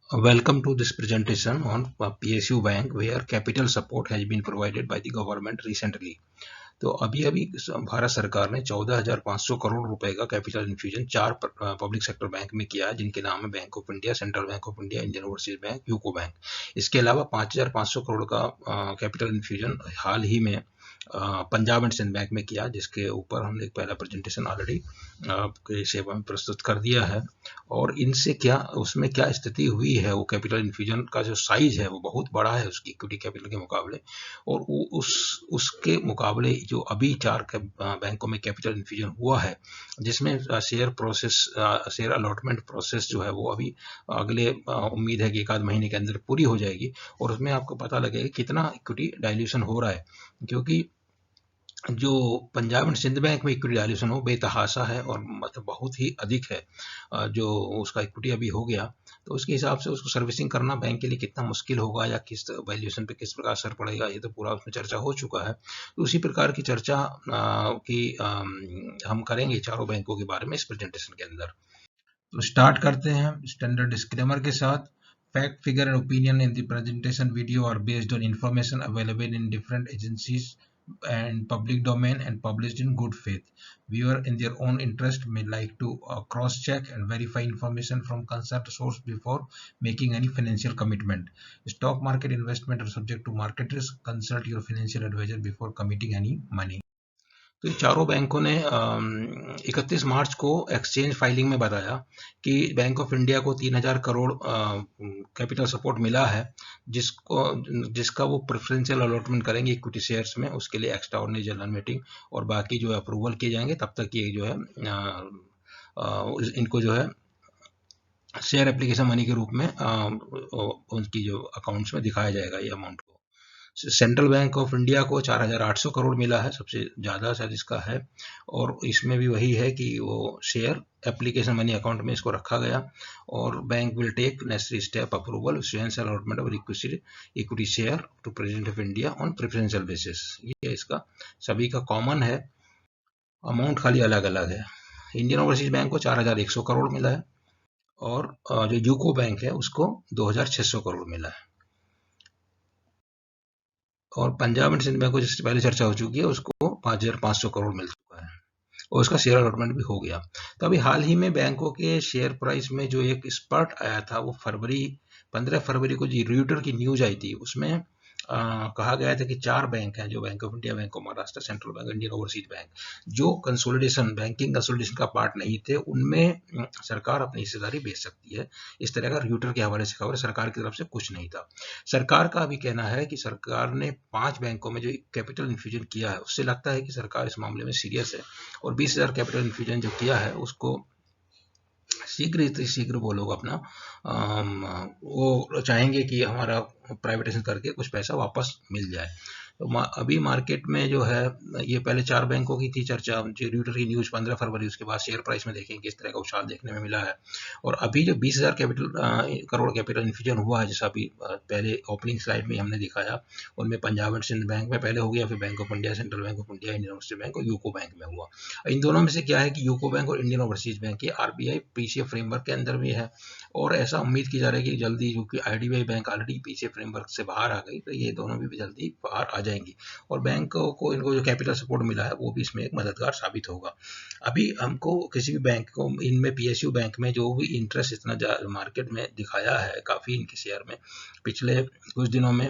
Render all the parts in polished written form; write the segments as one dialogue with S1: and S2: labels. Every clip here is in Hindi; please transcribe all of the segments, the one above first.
S1: Welcome to this presentation on PSU Bank where capital support has been provided by the government recently. तो अभी अभी भारत सरकार ने 14,500 करोड़ रुपए का capital infusion 4 public sector bank में किया है, जिनके नाम है bank of India, central bank of India, Indian overseas bank, UCO bank. इसके अलावा 5,500 करोड़ का कैपिटल इन्फ्यूजन हाल ही में पंजाब एंड सिंध बैंक में किया, जिसके ऊपर हमने एक पहला प्रेजेंटेशन ऑलरेडी आपके सेवा में प्रस्तुत कर दिया है। और इनसे क्या उसमें क्या स्थिति हुई है, वो कैपिटल इन्फ्यूजन का जो साइज है वो बहुत बड़ा है उसकी इक्विटी कैपिटल के मुकाबले, और उसके मुकाबले जो अभी 4 बैंकों में कैपिटल इन्फ्यूजन हुआ है, जिसमें शेयर अलॉटमेंट प्रोसेस जो है वो अभी अगले उम्मीद है कि 1 आध महीने के अंदर पूरी हो जाएगी, और उसमें आपको पता लगेगा कितना इक्विटी डाइल्यूशन हो रहा है। क्योंकि जो पंजाब एंड सिंध बैंक में इक्विटी डाइल्यूशन हो बेतहाशा है और मतलब बहुत ही अधिक है। जो उसका इक्विटी अभी हो गया, तो उसके हिसाब से उसको सर्विसिंग करना बैंक के लिए कितना मुश्किल होगा या किस वैल्यूएशन पे किस प्रकार असर पड़ेगा, ये तो पूरा उसमें चर्चा हो चुका है। तो उसी प्रकार की चर्चा हम करेंगे चारों बैंकों के बारे में इस प्रेजेंटेशन के अंदर। तो स्टार्ट करते हैं स्टैंडर्ड डिस्क्लेमर के साथ। Fact, figure and opinion in the presentation video are based on information available in different agencies and public domain and published in good faith. Viewer in their own interest may like to cross-check and verify information from concerned source before making any financial commitment. Stock market investment are subject to market risk. Consult your financial advisor before committing any money. तो चारों बैंकों ने 31 मार्च को एक्सचेंज फाइलिंग में बताया कि बैंक ऑफ इंडिया को 3,000 करोड़ कैपिटल सपोर्ट मिला है, जिसका वो प्रेफरेंशियल अलॉटमेंट करेंगे इक्विटी शेयर्स में। उसके लिए एक्स्ट्रा ऑर्डिनरी जनरल मीटिंग और बाकी जो है अप्रूवल किए जाएंगे, तब तक ये जो है इनको जो है शेयर एप्लीकेशन मनी के रूप में उनकी जो अकाउंट्स में दिखाया जाएगा ये अमाउंट को। सेंट्रल बैंक ऑफ इंडिया को 4,800 करोड़ मिला है, सबसे ज़्यादा शायद इसका है, और इसमें भी वही है कि वो शेयर एप्लीकेशन मनी अकाउंट में इसको रखा गया, और bank will take necessary step approval issuance allotment of equity share to president of India on preferential basis. ये इसका सभी का कॉमन है, अमाउंट खाली अलग अलग है। इंडियन ओवरसीज बैंक को 4,100 करोड़ मिला है, और जो यूको बैंक है उसको 2,600 करोड़ मिला है, और पंजाब एंड सिंध बैंक को जिससे पहले चर्चा हो चुकी है उसको 5,500 करोड़ मिल चुका है, और उसका शेयर अलॉटमेंट भी हो गया। तो अभी हाल ही में बैंकों के शेयर प्राइस में जो एक स्पर्ट आया था वो 15 फरवरी को जो रॉयटर्स की न्यूज आई थी, उसमें कहा गया था कि 4 बैंक हैं, जो bank of India, bank of Maharashtra, central bank, Indian overseas bank, जो कंसोलिडेशन बैंकिंग कंसोलिडेशन का पार्ट नहीं थे, उनमें सरकार अपनी हिस्सेदारी बेच सकती है। इस तरह का रॉयटर्स के हवाले से खबर, सरकार की तरफ से कुछ नहीं था। सरकार का अभी कहना है कि सरकार ने 5 बैंकों में जो कैपिटल इन्फ्यूजन किया है, उससे लगता है कि सरकार इस मामले में सीरियस है, और 20,000 कैपिटल इन्फ्यूजन जो किया है उसको शीघ्र वो लोग अपना वो चाहेंगे कि हमारा प्राइवेटाइजेशन करके कुछ पैसा वापस मिल जाए। तो अभी मार्केट में जो है, ये पहले 4 बैंकों की थी चर्चा, जो रॉयटर्स की न्यूज 15 फरवरी, उसके बाद शेयर प्राइस में देखें किस तरह का उछाल देखने में मिला है। और अभी जो 20,000 करोड़ कैपिटल इन्फ्यूजन हुआ है, जैसा अभी पहले ओपनिंग स्लाइड में हमने दिखाया, उनमें पंजाब एंड सिंध बैंक में पहले हो गया, फिर bank of India, central bank of India, Indian overseas bank और यूको बैंक में हुआ। इन दोनों में से क्या है कि यूको बैंक और इंडियन ओवरसीज बैंक ये आरबीआई पीसीए फ्रेमवर्क के अंदर भी है, और ऐसा उम्मीद की जा रही है कि जल्दी, क्योंकि IDBI bank already PCA framework से बाहर आ गई, तो ये दोनों भी जल्दी बाहर आ जाएंगी, और बैंक को इनको जो कैपिटल सपोर्ट मिला है वो भी इसमें एक मददगार साबित होगा। अभी हमको किसी भी बैंक को, इनमें पीएसयू बैंक में जो भी इंटरेस्ट इतना मार्केट में दिखाया है काफ़ी इनके शेयर में, पिछले कुछ दिनों में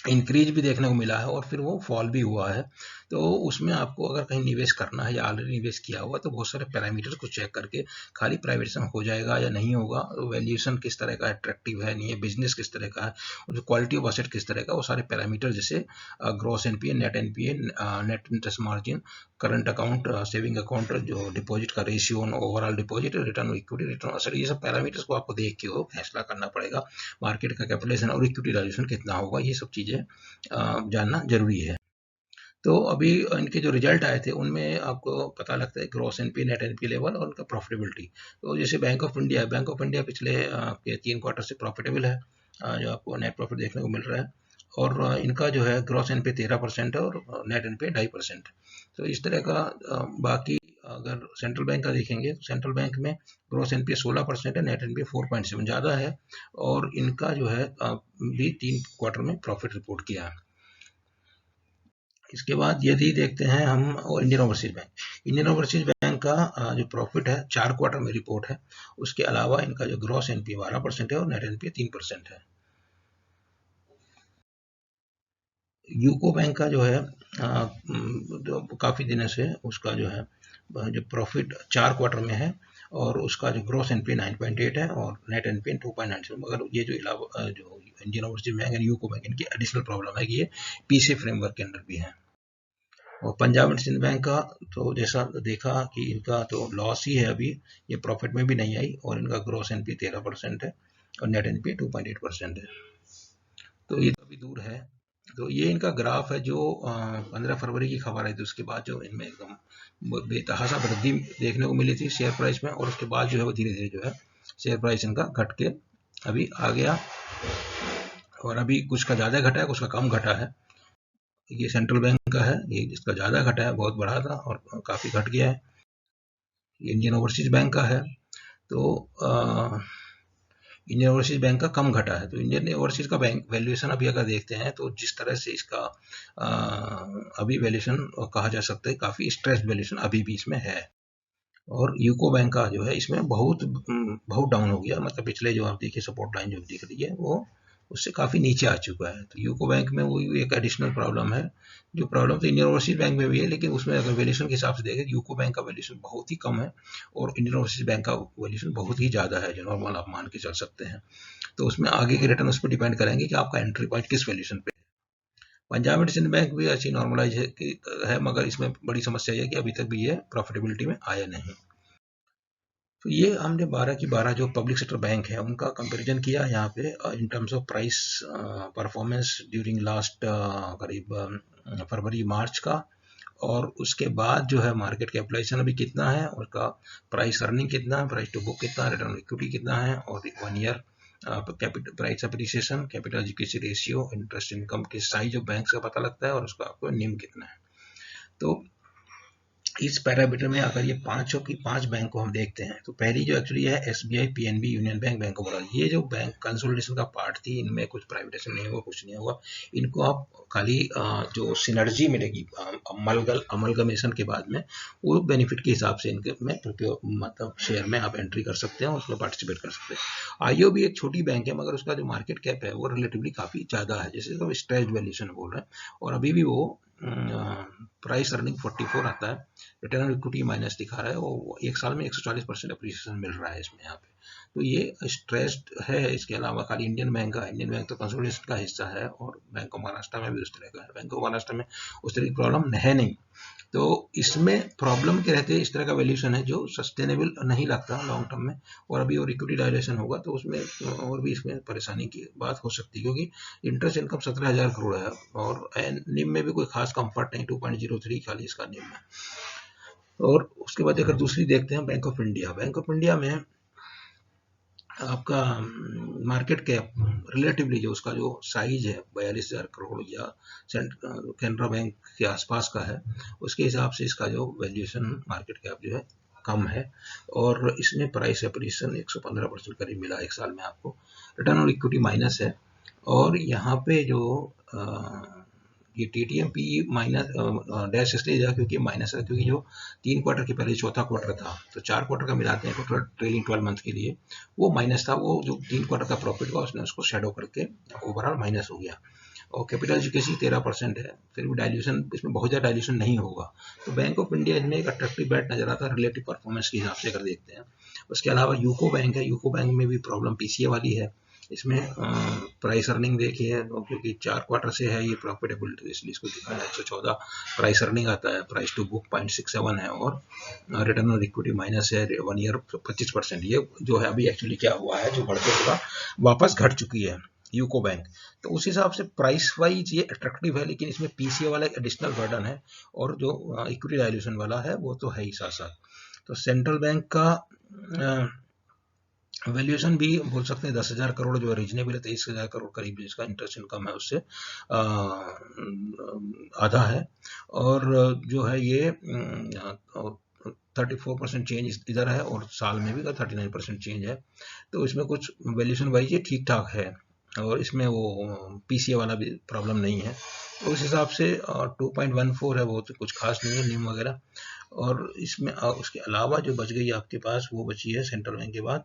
S1: इंक्रीज भी देखने को मिला है, और फिर वो फॉल भी हुआ है। तो उसमें आपको अगर कहीं निवेश करना है या ऑलरेडी निवेश किया हुआ, तो बहुत सारे पैरामीटर्स को चेक करके खाली प्राइवेटाइजेशन हो जाएगा या नहीं होगा, वैल्यूएशन किस तरह का अट्रैक्टिव है, नहीं है, बिजनेस किस तरह का है, और जो क्वालिटी ऑफ एसेट किस तरह का, वो सारे पैरामीटर जैसे gross NPA, net NPA, net interest margin, current account, saving account, जो डिपॉजिट का ratio, overall deposit, return equity, return असर, ये सब पैरामीटर्स को आपको देख के वो फैसला करना पड़ेगा। मार्केट का कैपिटलाइजेशन और इक्विटी वैल्यूएशन कितना होगा, ये सब चीज़ें जानना जरूरी है। तो अभी इनके जो रिजल्ट आए थे उनमें आपको पता लगता है gross NP, net NP level और उनका प्रॉफिटेबिलिटी। तो जैसे बैंक ऑफ इंडिया पिछले के 3 क्वार्टर से प्रॉफिटेबल है, जो आपको नेट प्रॉफिट देखने को मिल रहा है, और इनका जो है ग्रॉस एनपी 13% है और नेट एनपी 2.5%। तो इस तरह का बाकी अगर सेंट्रल बैंक का देखेंगे तो सेंट्रल बैंक में ग्रॉस एनपीए 16% है, नेट एनपीए 4.7 ज़्यादा है, और इनका जो है भी 3 क्वार्टर में प्रॉफिट रिपोर्ट किया है। इसके बाद यदि देखते हैं हम Indian overseas bank, Indian overseas bank का जो प्रॉफिट है 4 क्वार्टर में रिपोर्ट है, उसके अलावा इनका जो ग्रॉस एनपीए 12% है और नेट एनपीए 3% है। यूको बैंक का जो है जो काफ़ी दिनों से उसका जो है जो प्रॉफिट 4 क्वार्टर में है, और उसका जो ग्रॉस एनपीए 9.8 है और नेट एनपीए 2.97। मगर ये जो जो इंडियन ओवरसीज बैंक और यूको बैंक, इनकी एडिशनल प्रॉब्लम है कि ये पीसी फ्रेमवर्क के अंदर भी है। और पंजाब एंड सिंध बैंक का तो जैसा देखा कि इनका तो लॉस ही है अभी, ये प्रॉफिट में भी नहीं आई, और इनका ग्रॉस एनपी 13% है और नेट एनपी 2.8% है, तो ये तो अभी दूर है। तो ये इनका ग्राफ है जो 15 फरवरी की खबर आई थी, उसके बाद जो इनमें एकदम बेतहाशा वृद्धि देखने को मिली थी शेयर प्राइस में, और उसके बाद जो है वो धीरे धीरे जो है शेयर प्राइस इनका घट के अभी आ गया, और अभी कुछ का ज़्यादा घटा है, कुछ का कम घटा है। ये सेंट्रल बैंक का है, ये जिसका ज़्यादा घटा है, बहुत बढ़ा था और काफ़ी घट गया है। ये इंडियन ओवरसीज बैंक का है, तो इंडियन ओवरसीज बैंक का कम घटा है। तो इंडियन ओवरसीज का बैंक वैल्यूएशन अभी अगर देखते हैं तो जिस तरह से इसका अभी वैल्यूएशन कहा जा सकता है, काफ़ी स्ट्रेस्ड वैल्यूएशन अभी भी इसमें है। और यूको बैंक का जो है इसमें बहुत बहुत डाउन हो गया, मतलब पिछले जो आप देखिए सपोर्ट लाइन जो दिख रही है वो उससे काफ़ी नीचे आ चुका है। तो यूको बैंक में वो एक एडिशनल प्रॉब्लम है, जो प्रॉब्लम तो इंडियन ओवरसीज बैंक में भी है, लेकिन उसमें अगर वैल्यूएशन के हिसाब से देखें यूको बैंक का वैल्यूएशन बहुत ही कम है और इंडियन ओवरसीज बैंक का वैल्यूएशन बहुत ही ज़्यादा है, जो नॉर्मल आप मान के चल सकते हैं। तो उसमें आगे के रिटर्न उस पर डिपेंड करेंगे कि आपका एंट्री पॉइंट किस वैल्यूएशन पे। पंजाब एंड सिंध बैंक भी अच्छी नॉर्मलाइज है, मगर इसमें बड़ी समस्या यह है कि अभी तक भी ये प्रॉफिटेबिलिटी में आया नहीं। तो ये हमने 12 की 12 जो पब्लिक सेक्टर बैंक है उनका कंपैरिजन किया यहाँ पे in terms of price performance during last करीब फरवरी मार्च का, और उसके बाद जो है मार्केट कैपिटलाइजेशन अभी कितना है, उसका प्राइस अर्निंग कितना है, प्राइस टू बुक कितना है, रिटर्न इक्विटी कितना है, और 1 year capital price appreciation, capital adequacy ratio, interest income के साइज ऑफ बैंक का पता लगता है, और उसका आपको निम कितना है। तो इस पैरामीटर में अगर ये की 5 बैंक को हम देखते हैं, तो पहली जो एक्चुअली है SBI, PNB, union bank, bank of Baroda, ये जो बैंक कंसोलिडेशन का पार्ट थी, इनमें कुछ प्राइवेटाइजेशन नहीं हुआ, कुछ नहीं हुआ। इनको आप खाली जो सिनर्जी मिलेगी अमलगमेशन के बाद में, वो बेनिफिट के हिसाब से इनके में मतलब शेयर में आप एंट्री कर सकते हैं और उसमें पार्टिसिपेट कर सकते हैं। आईओ भी एक छोटी बैंक है, मगर उसका जो मार्केट कैप है वो रिलेटिवली काफ़ी ज़्यादा है, जैसे तो स्ट्रेच्ड वैल्यूएशन बोल रहे हैं, और अभी भी वो प्राइस अर्निंग 44 आता है, रिटर्न इक्विटी माइनस दिखा रहा है, वो एक साल में 140% अप्रिसिएशन मिल रहा है इसमें यहाँ पे। तो ये स्ट्रेस्ड है। इसके अलावा खाली इंडियन बैंक का, इंडियन बैंक तो कंसोलिडेशन का हिस्सा है, और बैंक ऑफ महाराष्ट्र में भी उस तरह का है, बैंक ऑफ महाराष्ट्र में उस तरह की प्रॉब्लम है नहीं। तो इसमें प्रॉब्लम के रहते इस तरह का वैल्यूएशन है जो सस्टेनेबल नहीं लगता लॉन्ग टर्म में, और अभी और इक्विटी डायलेशन होगा तो उसमें और भी इसमें परेशानी की बात हो सकती है, क्योंकि इंटरेस्ट इनकम 17,000 करोड़ है, और निम में भी कोई खास कंफर्ट नहीं, 2.03 खाली इसका निम है। और उसके बाद अगर दूसरी देखते हैं bank of India, bank of India में आपका मार्केट कैप रिलेटिवली जो उसका जो साइज है 42,000 करोड़ या कैनरा बैंक के आसपास का है, उसके हिसाब से इसका जो वैल्यूएशन मार्केट कैप जो है कम है, और इसमें प्राइस एप्रिसिएशन 115% करीब मिला एक साल में आपको, रिटर्न ऑन इक्विटी माइनस है, और यहाँ पे जो ये टीटीएम पी माइनस डैश इसलिए जा क्योंकि माइनस है, क्योंकि जो 3 क्वार्टर के पहले चौथा क्वार्टर था, तो 4 क्वार्टर का मिलाते हैं टोटल ट्रेलिंग 12 मंथ के लिए, वो माइनस था, वो जो 3 क्वार्टर का प्रॉफिट हुआ उसने उसको शेडो करके ओवरऑल माइनस हो गया। और कैपिटल एजुकेसी 13% है, फिर भी डाइल्यूशन इसमें बहुत ज़्यादा डाइल्यूशन नहीं होगा। तो बैंक ऑफ इंडिया इसमें एक अट्रैक्टिव बैट नजर आता है रिलेटिव परफॉर्मेंस के हिसाब से अगर देखते हैं। उसके अलावा यूको बैंक है, यूको बैंक में भी प्रॉब्लम पीसीए वाली है, इसमें प्राइस अर्निंग देखिए, क्योंकि 4 क्वार्टर से है ये प्रॉफिटेबल, तो इसलिए इसको दिखाया 114 प्राइस अर्निंग आता है, प्राइस टू बुक 0.67 है, और रिटर्न ऑन इक्विटी माइनस है 1 ईयर 25%। ये जो है अभी एक्चुअली क्या हुआ है, जो बढ़ते थोड़ा वापस घट चुकी है यूको बैंक, तो उस हिसाब से प्राइस वाइज ये अट्रैक्टिव है, लेकिन इसमें पीसीए वाला एक एडिशनल बर्डन है, और जो इक्विटी डाइल्यूशन वाला है वो तो है ही साथ साथ। तो सेंट्रल बैंक का वैल्यूएशन भी बोल सकते हैं 10,000 करोड़ जो रीजनेबल है, 23,000 करोड़ करीब जिसका इंटरेस्ट इनकम है उससे आधा है, और जो है ये 34% चेंज इधर है और साल में भी 39% चेंज है। तो इसमें कुछ वैल्यूएशन वाइज ये ठीक ठाक है और इसमें वो पीसीए वाला भी प्रॉब्लम नहीं है। तो उस हिसाब से 2.14 है, वो तो कुछ खास नहीं है नियम वगैरह। और इसमें उसके अलावा जो बच गई आपके पास वो बची है सेंट्रल बैंक के बाद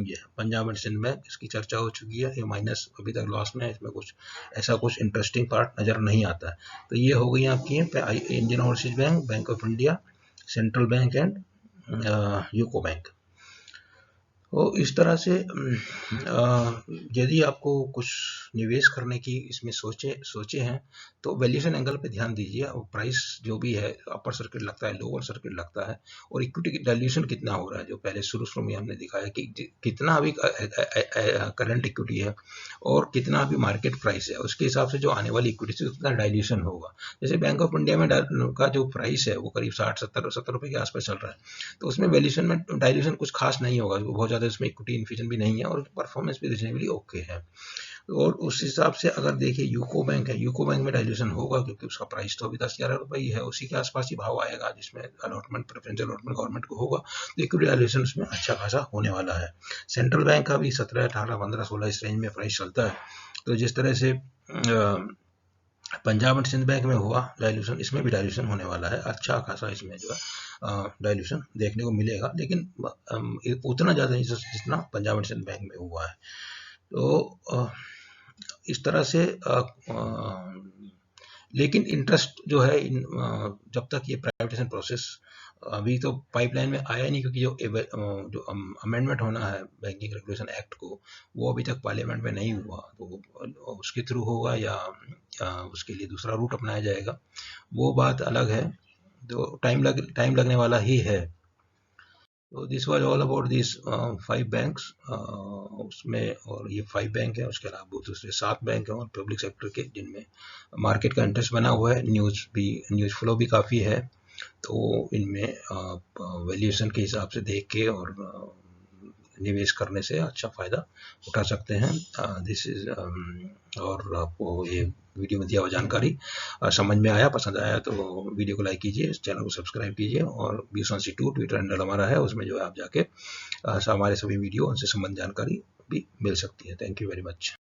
S1: ये पंजाब एंड सिंध बैंक, इसकी चर्चा हो चुकी है। ये माइनस अभी तक लॉस में है, इसमें कुछ ऐसा कुछ इंटरेस्टिंग पार्ट नज़र नहीं आता है। तो ये हो गई आपकी Indian overseas bank, bank of India, central bank and UCO bank. तो इस तरह से यदि आपको कुछ निवेश करने की इसमें सोचे हैं तो वैल्यूएशन एंगल पे ध्यान दीजिए। और प्राइस जो भी है अपर सर्किट लगता है, लोअर सर्किट लगता है, और इक्विटी की डाइल्यूशन कितना हो रहा है, जो पहले शुरू में हमने दिखाया कि कितना अभी करंट इक्विटी है और कितना अभी मार्केट प्राइस है, उसके हिसाब से जो आने वाली इक्विटी से उतना डाइल्यूशन होगा। जैसे बैंक ऑफ इंडिया में का जो प्राइस है वो करीब 60-70 रुपए के आसपास चल रहा है, तो उसमें वैल्यूएशन में डाइल्यूशन कुछ खास नहीं होगा, बहुत ज़्यादा इसमें इक्विटी इन्फ्यूजन भी नहीं है और परफॉर्मेंस भी रिजनेबली ओके है। और उस हिसाब से अगर देखिए यूको बैंक है, यूको बैंक में डाइल्यूशन होगा क्योंकि उसका प्राइस तो अभी 10-11 रुपए ही है, उसी के आसपास ही भाव आएगा जिसमें अलॉटमेंट प्रेफरेंशियल अलॉटमेंट गवर्नमेंट को होगा, तो इक्विटी डाइल्यूशन उसमें अच्छा खासा होने वाला है। सेंट्रल बैंक का भी 17, 18, 15, 16 इस रेंज में प्राइस चलता है। तो जिस तरह से पंजाब एंड सिंध बैंक में हुआ डाइल्यूशन, इसमें भी डाइल्यूशन होने वाला है, अच्छा खासा इसमें जो है डाइल्यूशन देखने को मिलेगा, लेकिन उतना ज़्यादा नहीं जितना पंजाब एंड सिंध बैंक में हुआ है। तो इस तरह से लेकिन इंटरेस्ट जो है जब तक ये प्राइवेटाइजेशन प्रोसेस अभी तो पाइपलाइन में आया नहीं, क्योंकि जो अमेंडमेंट होना है बैंकिंग रेगुलेशन एक्ट को वो अभी तक पार्लियामेंट में नहीं हुआ, तो उसके थ्रू होगा या उसके लिए दूसरा रूट अपनाया जाएगा वो बात अलग है, तो टाइम लगने वाला ही है। तो this was all about this 5 banks उसमें, और ये 5 बैंक है, उसके अलावा दूसरे 7 बैंक हैं और पब्लिक सेक्टर के जिनमें मार्केट का इंटरेस्ट बना हुआ है, न्यूज़ फ्लो भी काफ़ी है। तो इनमें वैल्यूएशन के हिसाब से देख के और निवेश करने से अच्छा फ़ायदा उठा सकते हैं। दिस इज़ और आपको ये वीडियो में दिया हुआ जानकारी समझ में आया, पसंद आया तो वीडियो को लाइक कीजिए, चैनल को सब्सक्राइब कीजिए, और B1C2 ट्विटर हैंडल हमारा है, उसमें जो है आप जाके हमारे सभी वीडियो उनसे संबंधित जानकारी भी मिल सकती है। Thank you very much.